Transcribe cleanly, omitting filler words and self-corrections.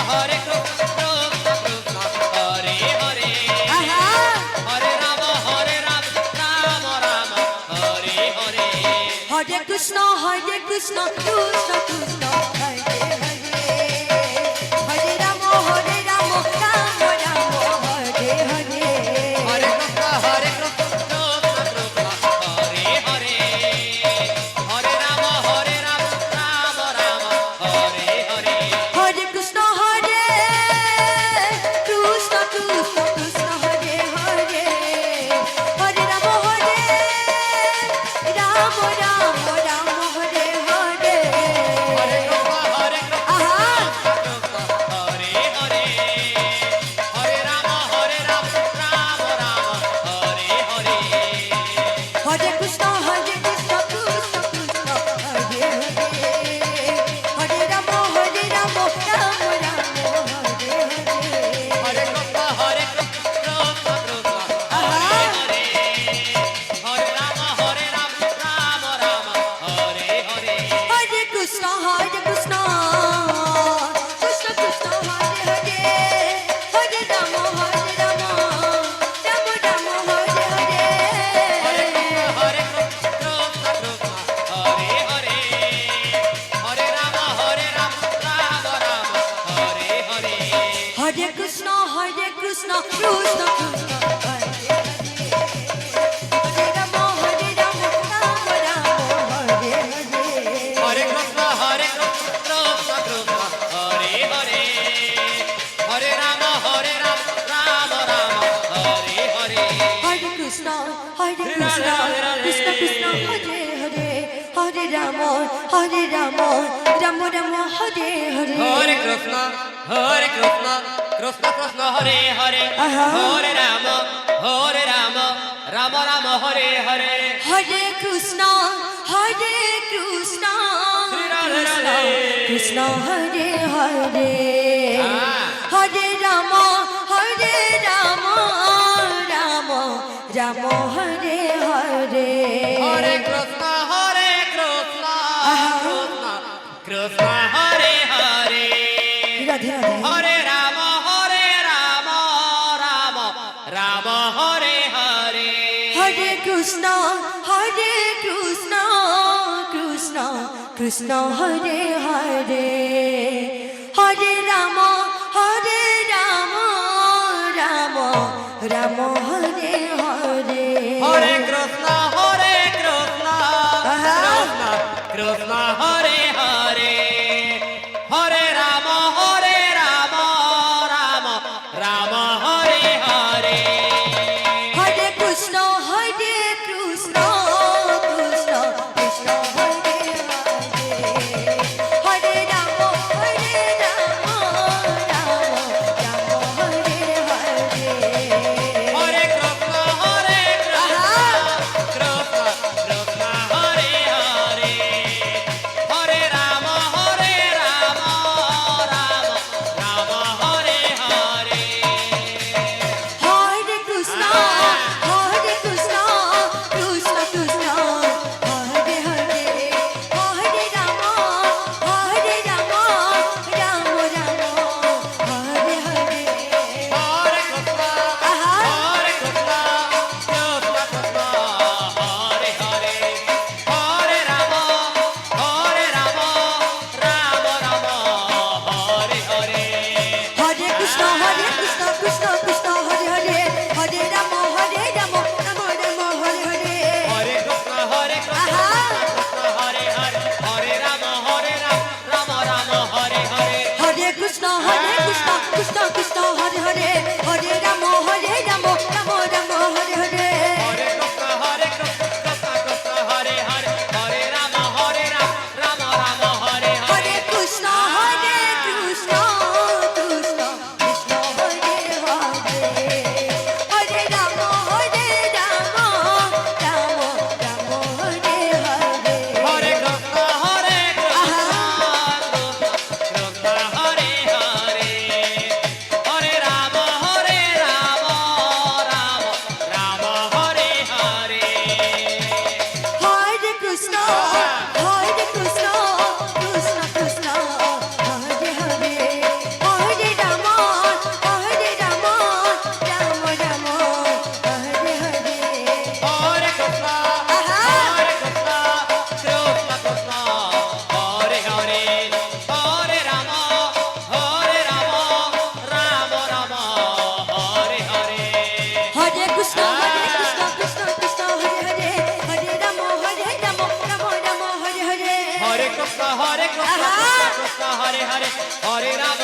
Hare Krishna Krishna Hare Hare আহা Hare Rama Rama Rama Hare Hare হরে Krishna Krishna Krishna Hare Hare Hare Ram Ram Ram Hare Hare Hare Krishna Krishna Hare Hare Hare Rama Rama Rama Hare Hare হরে Krishna Krishna Krishna Hare Hare Hare Ram Ram Ram Hare Hare Hare Krishna আহা Hare Hare Hare Rama Rama Rama Hare Hare হরে Krishna Krishna Krishna Hare Hare Hare Ram Ram Ram Hare Hare Hare Krishna Krishna Hare Hare Hare Rama Rama Rama Hare Hare হরে Krishna Krishna Krishna Krishna Hare Hare Hare Ram Ram Ram Ram Hare Hare Hare Krishna Hare Hare Hare Rama Rama Rama Hare Hare হরে Krishna Krishna Krishna Hare Hare Hare Ram Ram Ram Hare Hare Hare Krishna Krishna Hare Hare Hare Rama Rama Rama Hare Hare হরে Krishna Krishna Krishna Krishna Hare Hare Hare Ram Ram Ram Hare Hare Hare Krishna Krishna Krishna Hare Hare Hare Rama Rama Rama Hare Hare হরে Krishna Krishna Krishna Hare Hare Hare Ram Ram Ram Hare Hare Hare Krishna Krishna Krishna Hare Hare Radhe Radhe Hare Rama Rama Rama Hare Hare হরে Krishna Krishna Krishna Krishna Hare Hare Hare Ram Ram Ram Hare Hare Hare Krishna Krishna Krishna Hare Hare Hare Rama Rama Rama Hare Hare হরে Krishna Krishna Krishna Krishna Hare Hare Hare Ram Ram Ram Hare Hare Hare Krishna Krishna Krishna Hare Hare Hare Rama Rama Hare Hare হরে Krishna Krishna Krishna Krishna Hare Hare Hare Ram Ram Ram Hare Hare Hare Krishna আহা Krishna Krishna Hare Hare Hare Rama Rama Rama Hare Hare হরে Krishna Krishna Krishna Hare Hare Hare Ram Ram Ram Hare Hare Hare Krishna আহা Krishna Hare Hare Hare Rama Rama Hare Hare হরে Krishna Krishna Krishna Hare Hare Hare Ram Ram Ram Hare Hare Hare Krishna Krishna Hare Hare Hare Rama Rama Hare Hare হরে Krishna Krishna Krishna Krishna Hare Hare Hare Ram Ram Ram Hare Hare Hare Krishna Krishna Krishna Hare Hare Hare Hare Ram